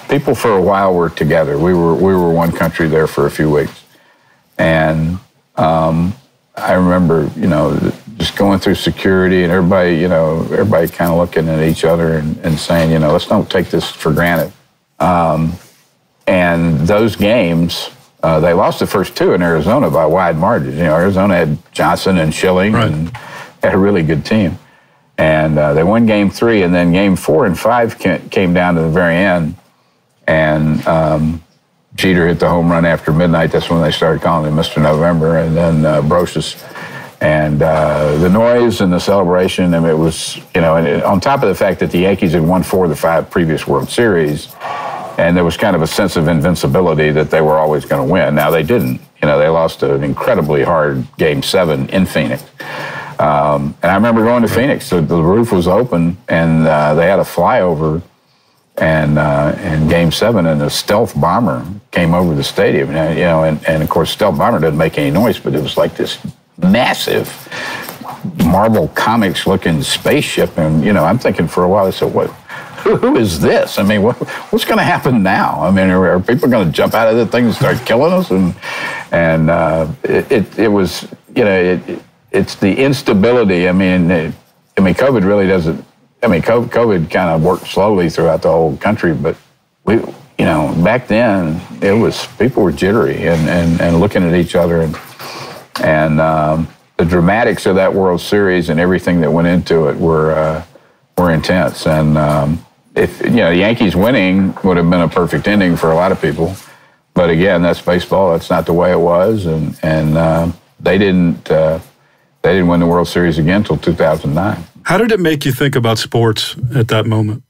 people for a while were together. We were one country there for a few weeks. And I remember, you know, just going through security and everybody kind of looking at each other and saying, you know, let's don't take this for granted. And those games, they lost the first 2 in Arizona by wide margins. You know, Arizona had Johnson and Schilling and had a really good team. And they won Game 3, and then Game 4 and 5 came down to the very end. And Jeter hit the home run after midnight. That's when they started calling him Mr. November. And then Brocious. And the noise and the celebration, I mean, it was, you know, and on top of the fact that the Yankees had won 4 of the 5 previous World Series, and there was kind of a sense of invincibility that they were always going to win. Now, they didn't. You know, they lost an incredibly hard Game 7 in Phoenix. And I remember going to Phoenix. So the roof was open, and they had a flyover, and in Game 7, and a stealth bomber came over the stadium. And, you know, and of course, stealth bomber didn't make any noise, but it was like this massive Marvel Comics looking spaceship, and I'm thinking for a while, I said, what? Who is this? I mean, what's going to happen now? I mean, are people going to jump out of the thing and start killing us? And it was, it's the instability. I mean, COVID really doesn't. I mean, COVID kind of worked slowly throughout the whole country, but back then it was, people were jittery and looking at each other, and the dramatics of that World Series and everything that went into it were intense. And if the Yankees winning would have been a perfect ending for a lot of people, but again, that's baseball. That's not the way it was, and they didn't win the World Series again until 2009. How did it make you think about sports at that moment?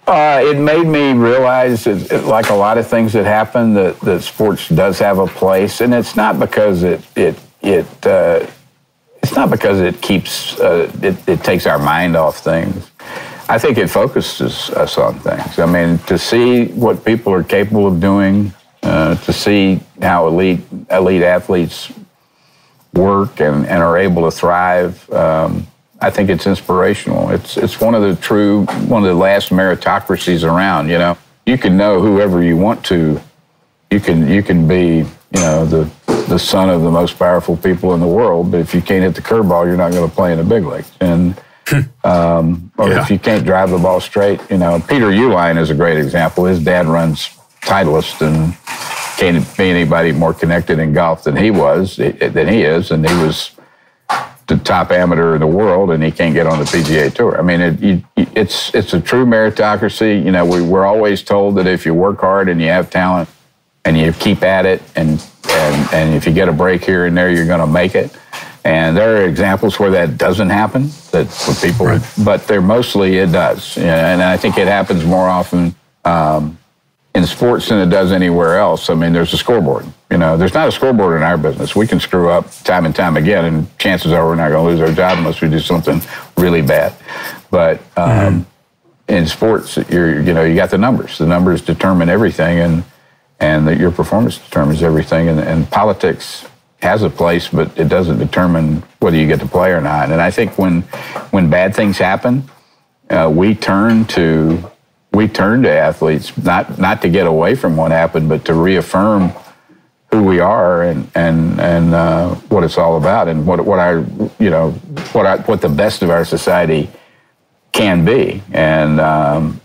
It made me realize, like a lot of things that happen, that sports does have a place, and it's not because it's not because it keeps it takes our mind off things. I think it focuses us on things. I mean, to see what people are capable of doing, to see how elite athletes work and are able to thrive. I think it's inspirational. It's one of the last meritocracies around. You can know whoever you want to. You can be the son of the most powerful people in the world, but if you can't hit the curveball, you're not going to play in the big leagues. And if you can't drive the ball straight, Peter Uihlein is a great example. His dad runs Titleist, and can't be anybody more connected in golf than he is, and he was the top amateur in the world, and he can't get on the PGA Tour. I mean, it's a true meritocracy. We're always told that if you work hard and you have talent and you keep at it, and if you get a break here and there, you're going to make it. And there are examples where that doesn't happen, that for people, right. But mostly it does. And I think it happens more often in sports than it does anywhere else. I mean, there's a scoreboard. There's not a scoreboard in our business. We can screw up time and time again, and chances are we're not going to lose our job unless we do something really bad. But in sports, you got the numbers. The numbers determine everything, and that your performance determines everything. And politics has a place, but it doesn't determine whether you get to play or not. And I think when bad things happen, we turn to athletes not to get away from what happened, but to reaffirm who we are and what it's all about, and what the best of our society can be. And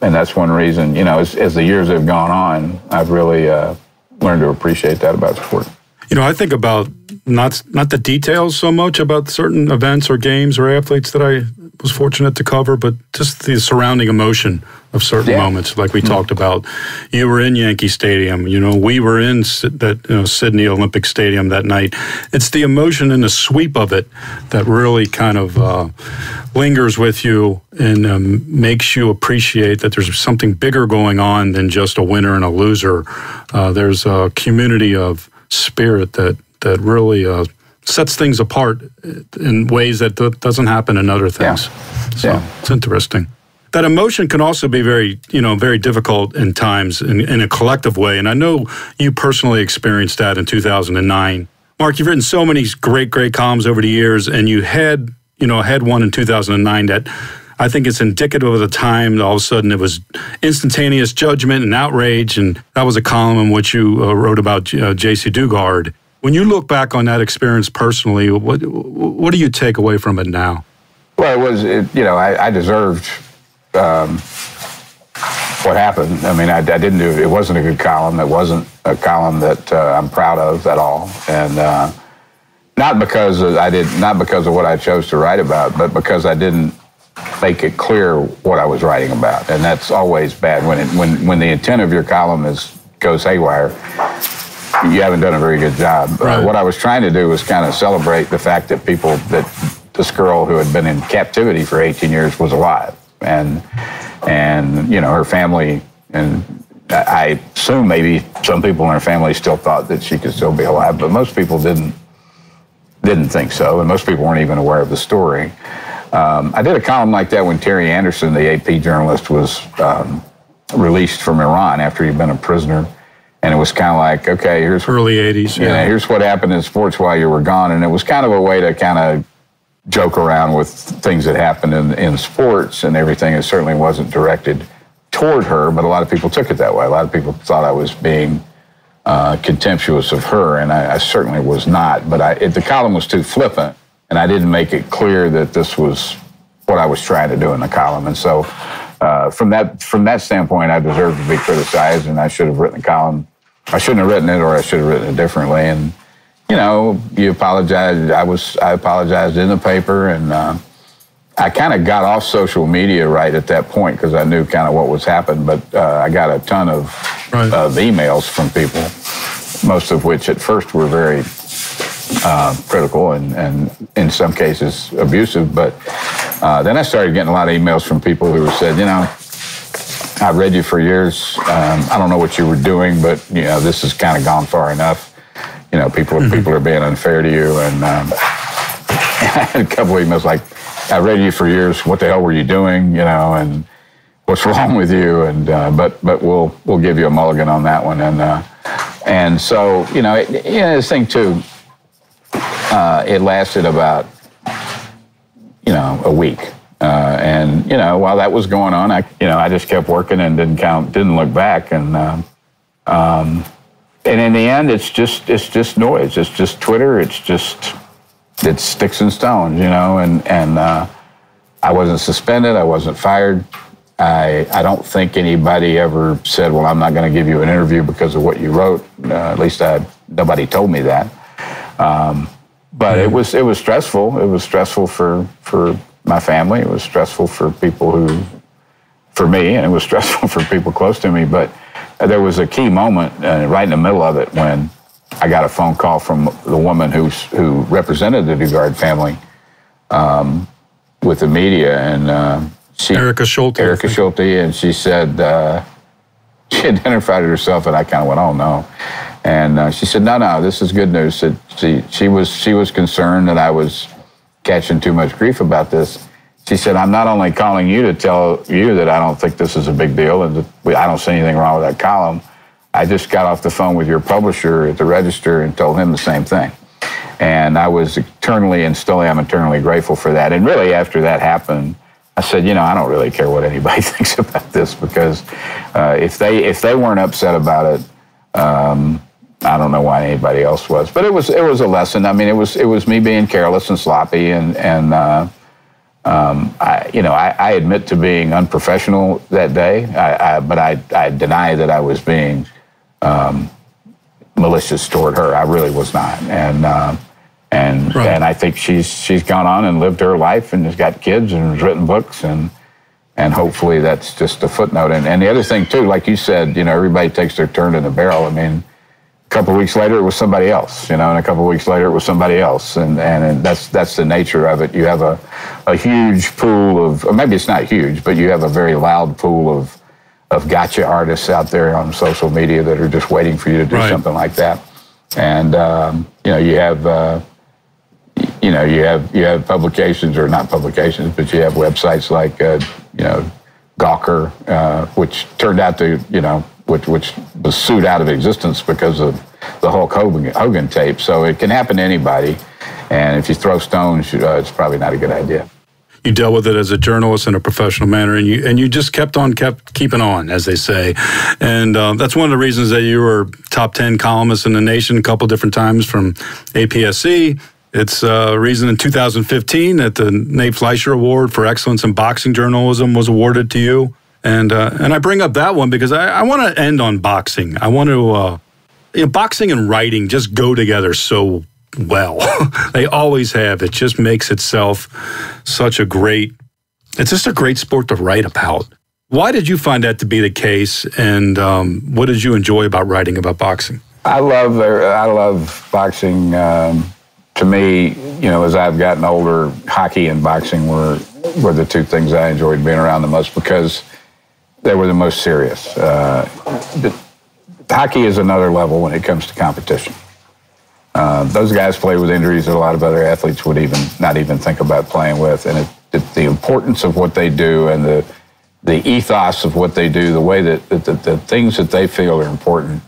that's one reason, as the years have gone on, I've really learned to appreciate that about sport. I think about not the details so much about certain events or games or athletes that I was fortunate to cover, but just the surrounding emotion of certain moments, like we talked about. You were in Yankee Stadium. We were in that Sydney Olympic Stadium that night. It's the emotion and the sweep of it that really kind of lingers with you and makes you appreciate that there's something bigger going on than just a winner and a loser. There's a community of spirit that really sets things apart in ways that doesn't happen in other things. It's interesting. That emotion can also be very difficult in times in a collective way. And I know you personally experienced that in 2009. Mark, you've written so many great columns over the years, and you had one in 2009 that I think it's indicative of the time. All of a sudden, it was instantaneous judgment and outrage, and that was a column in which you wrote about J.C. Dugard. When you look back on that experience personally, what do you take away from it now? Well, I deserved what happened. I mean, I didn't do it. It wasn't a good column. It wasn't a column that I'm proud of at all, and not because of what I chose to write about, but because I didn't make it clear what I was writing about, and that's always bad when the intent of your column goes haywire. You haven't done a very good job. Right. What I was trying to do was kind of celebrate the fact that this girl who had been in captivity for 18 years was alive, and her family, and I assume maybe some people in her family still thought that she could still be alive, but most people didn't think so, and most people weren't even aware of the story. I did a column like that when Terry Anderson, the AP journalist, was released from Iran after he'd been a prisoner. And it was kind of like, okay, here's early 80s. Yeah, here's what happened in sports while you were gone. And it was kind of a way to kind of joke around with things that happened in sports and everything. It certainly wasn't directed toward her, but a lot of people took it that way. A lot of people thought I was being contemptuous of her, and I certainly was not. But the column was too flippant, and I didn't make it clear that this was what I was trying to do in the column. And so from that standpoint, I deserved to be criticized, and I should have written the column. I shouldn't have written it, or I should have written it differently. And you apologize. I apologized in the paper, and I kind of got off social media right at that point because I knew kind of what was happening. But I got a ton of emails from people, most of which at first were very critical and in some cases abusive. But then I started getting a lot of emails from people who said, I read you for years. I don't know what you were doing, but this has kind of gone far enough. People are being unfair to you. And I had a couple of emails like, I read you for years. What the hell were you doing? And what's wrong with you? And but we'll give you a mulligan on that one. And so this thing too. It lasted about a week. And while that was going on, I just kept working and didn't look back. And in the end, it's just noise. It's just Twitter. It's sticks and stones, And I wasn't suspended. I wasn't fired. I don't think anybody ever said, "Well, I'm not going to give you an interview because of what you wrote." At least nobody told me that. But it was stressful. It was stressful for my family. It was stressful for for me, and it was stressful for people close to me. But there was a key moment right in the middle of it when I got a phone call from the woman who represented the DeGard family with the media, and Erica Schulte, and she said she identified herself, and I kind of went, "Oh no." And she said, no, this is good news. She was concerned that I was catching too much grief about this. She said, I'm not only calling you to tell you that I don't think this is a big deal and that I don't see anything wrong with that column. I just got off the phone with your publisher at the Register and told him the same thing. And I was eternally and still am eternally grateful for that. And really, after that happened, I said, I don't really care what anybody thinks about this, because if they weren't upset about it, I don't know why anybody else was. But it was a lesson. I mean, it was me being careless and sloppy, and I admit to being unprofessional that day. But I deny that I was being malicious toward her. I really was not. And I think she's gone on and lived her life and has got kids and has written books, and hopefully that's just a footnote. And the other thing too, like you said, everybody takes their turn in the barrel. I mean, a couple of weeks later it was somebody else, and a couple of weeks later it was somebody else, and that's the nature of it. You have a huge pool of, or maybe it's not huge, but you have a very loud pool of gotcha artists out there on social media that are just waiting for you to do something like that. And you have publications, or not publications, but you have websites like Gawker, which turned out to which was sued out of existence because of the Hulk Hogan tape. So it can happen to anybody, and if you throw stones, it's probably not a good idea. You dealt with it as a journalist in a professional manner, and you just kept keeping on, as they say. And that's one of the reasons that you were top 10 columnist in the nation a couple different times from APSC. It's a reason in 2015 that the Nate Fleischer Award for Excellence in Boxing Journalism was awarded to you. And I bring up that one because I want to end on boxing. I want to, boxing and writing just go together so well. They always have. It just makes itself it's just a great sport to write about. Why did you find that to be the case, and what did you enjoy about writing about boxing? I love boxing. To me, as I've gotten older, hockey and boxing were the two things I enjoyed being around the most, because they were the most serious. Hockey is another level when it comes to competition. Those guys play with injuries that a lot of other athletes would not even think about playing with, and the importance of what they do, and the ethos of what they do, the way that the things that they feel are important,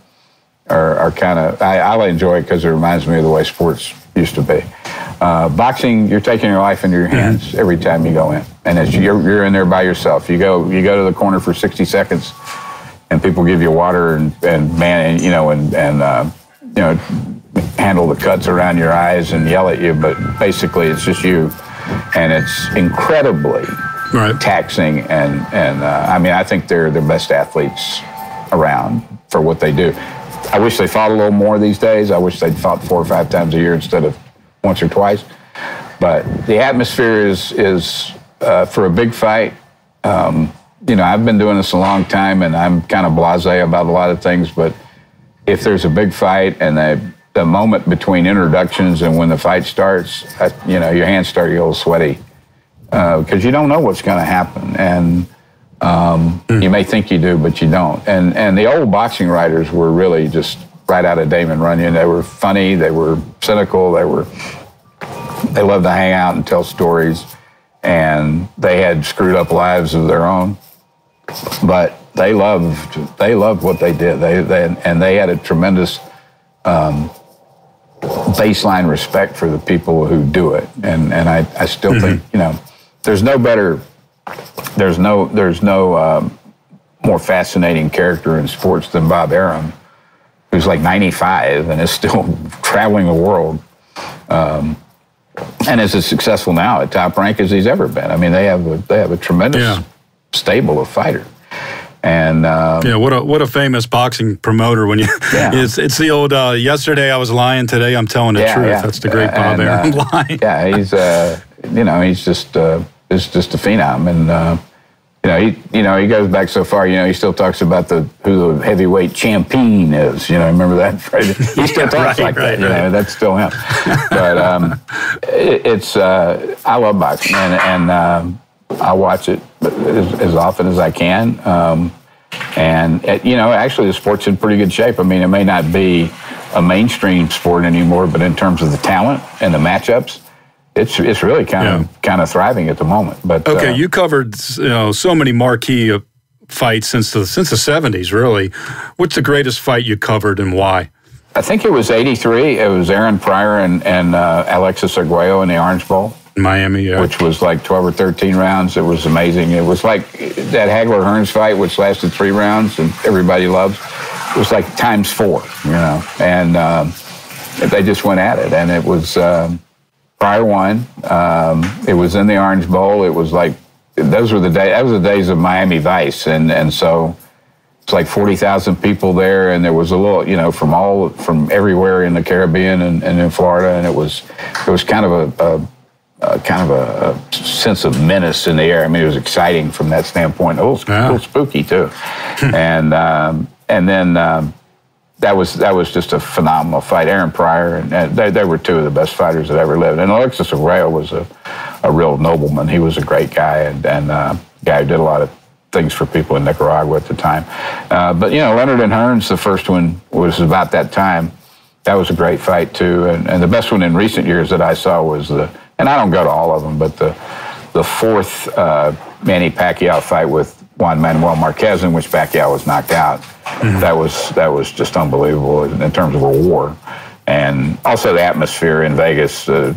are kind of, I enjoy it because it reminds me of the way sports used to be. Boxing, you're taking your life into your hands every time you go in, and as you're in there by yourself. You go to the corner for 60 seconds, and people give you water and handle the cuts around your eyes and yell at you, but basically it's just you, and it's incredibly taxing. And I mean, I think they're the best athletes around for what they do. I wish they fought a little more these days. I wish they'd fought 4 or 5 times a year instead of once or twice. But the atmosphere is for a big fight. I've been doing this a long time, and I'm kind of blasé about a lot of things. But if there's a big fight and the moment between introductions and when the fight starts, your hands start to get a little sweaty because you don't know what's going to happen. And you may think you do, but you don't. And the old boxing writers were really just right out of Damon Runyon. They were funny. They were cynical. They loved to hang out and tell stories. And they had screwed up lives of their own. But they loved what they did. They had a tremendous baseline respect for the people who do it. And I still think, there's no more fascinating character in sports than Bob Arum, who's like 95 and is still traveling the world, and is as successful now at Top Rank as he's ever been. I mean, they have a tremendous stable of fighters. And what a famous boxing promoter when you it's the old yesterday I was lying, today I'm telling the truth. Yeah. That's the great Bob Arum line. Yeah, he's just a phenom, and he goes back so far. He still talks about who the heavyweight champion is. Remember that phrase? He still talks like that. That's still him. But I love boxing, and I watch it as often as I can. Actually, the sport's in pretty good shape. I mean, it may not be a mainstream sport anymore, but in terms of the talent and the matchups, it's really kind of thriving at the moment. But okay, you covered so many marquee fights since the 70s. Really, what's the greatest fight you covered and why? I think it was '83. It was Aaron Pryor and Alexis Arguello in the Orange Bowl. Miami, which was like 12 or 13 rounds. It was amazing. It was like that Hagler-Hearns fight, which lasted 3 rounds and everybody loves. It was like times 4, and they just went at it. And it was Pryor won. It was in the Orange Bowl. It was like that was the days of Miami Vice, and so it's like 40,000 people there, and there was a little, from everywhere in the Caribbean and in Florida, and it was kind of a sense of menace in the air. I mean, it was exciting from that standpoint. A little spooky too, and then that was just a phenomenal fight. Aaron Pryor and they were 2 of the best fighters that ever lived. And Alexis Arguello was a real nobleman. He was a great guy and guy who did a lot of things for people in Nicaragua at the time. But Leonard and Hearns, the first one was about that time. That was a great fight too. And the best one in recent years that I saw was and I don't go to all of them, but the 4th Manny Pacquiao fight with Juan Manuel Marquez, in which Pacquiao was knocked out. Mm-hmm. That was just unbelievable in terms of a war, and also the atmosphere in Vegas. At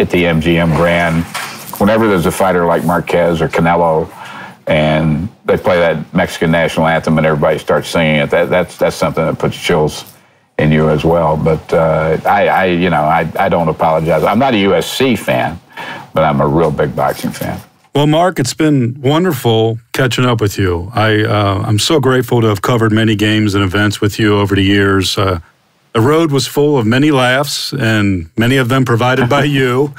the MGM Grand, whenever there's a fighter like Marquez or Canelo, and they play that Mexican national anthem and everybody starts singing it, that's something that puts chills in you as well. But I don't apologize. I'm not a USC fan, but I'm a real big boxing fan. Well, Mark, it's been wonderful catching up with you. I'm so grateful to have covered many games and events with you over the years. The road was full of many laughs, and many of them provided by you.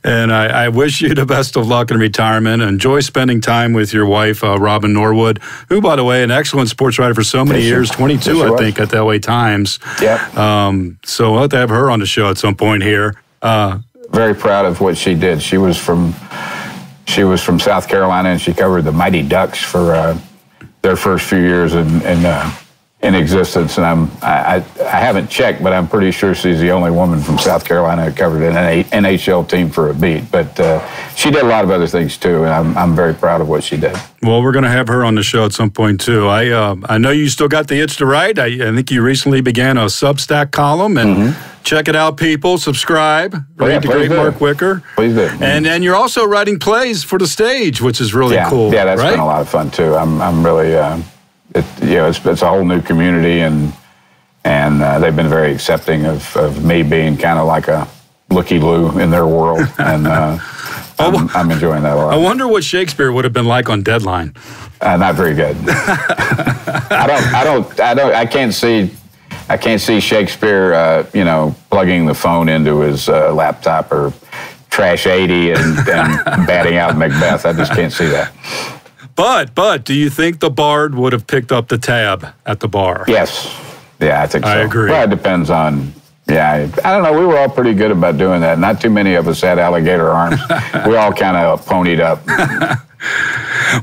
And I wish you the best of luck in retirement. Enjoy spending time with your wife, Robin Norwood, who, by the way, an excellent sports writer for so many years, 22, I think, at the LA Times. Yeah. So we'll have to have her on the show at some point here. Very proud of what she did. She was from South Carolina, and she covered the Mighty Ducks for their first few years in in existence, and I haven't checked, but I'm pretty sure she's the only woman from South Carolina who covered an NHL team for a beat. But she did a lot of other things too, and I'm very proud of what she did. Well, we're going to have her on the show at some point too. I know you still got the itch to write. I think you recently began a Substack column, and check it out, people. Subscribe. Read the great Mark Whicker. Please do. And you're also writing plays for the stage, which is really cool. Yeah, that's right? been a lot of fun too. I'm really. It's a whole new community, and they've been very accepting of me being kind of like a looky-loo in their world, and I'm enjoying that a lot. I wonder what Shakespeare would have been like on deadline. Not very good. I can't see Shakespeare, plugging the phone into his laptop or Trash 80 and batting out Macbeth. I just can't see that. But do you think the Bard would have picked up the tab at the bar? Yes. Yeah, I think so. I agree. Well, it depends on, I don't know. We were all pretty good about doing that. Not too many of us had alligator arms. We all kind of ponied up.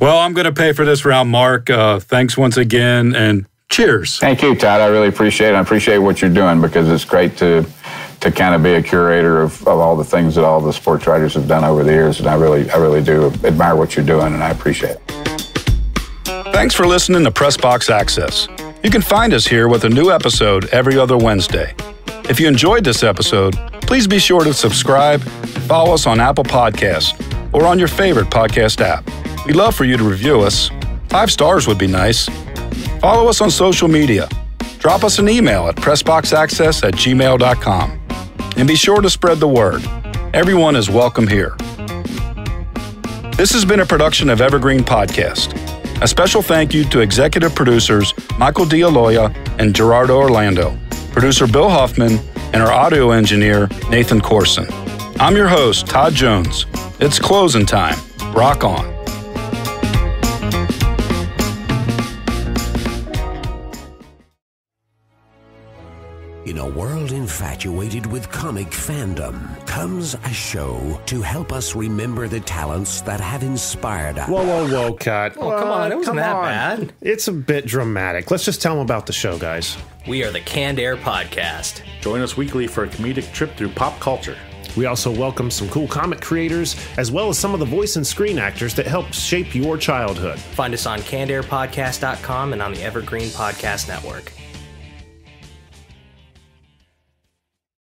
Well, I'm going to pay for this round, Mark. Thanks once again, and cheers. Thank you, Todd. I really appreciate it. I appreciate what you're doing, because it's great to kind of be a curator of all the things that all the sports writers have done over the years, and I really do admire what you're doing, and I appreciate it. Thanks for listening to Press Box Access. You can find us here with a new episode every other Wednesday. If you enjoyed this episode, please be sure to subscribe, follow us on Apple Podcasts, or on your favorite podcast app. We'd love for you to review us. 5 stars would be nice. Follow us on social media. Drop us an email at pressboxaccess@gmail.com. And be sure to spread the word. Everyone is welcome here. This has been a production of Evergreen Podcast. A special thank you to executive producers Michael D'Aloia and Gerardo Orlando, producer Bill Huffman, and our audio engineer Nathan Corson. I'm your host, Todd Jones. It's closing time. Rock on. In a world infatuated with comic fandom comes a show to help us remember the talents that have inspired us. Whoa, Cut. Oh, come on. It wasn't that bad. It's a bit dramatic. Let's just tell them about the show, guys. We are the Canned Air Podcast. Join us weekly for a comedic trip through pop culture. We also welcome some cool comic creators, as well as some of the voice and screen actors that helped shape your childhood. Find us on cannedairpodcast.com and on the Evergreen Podcast Network.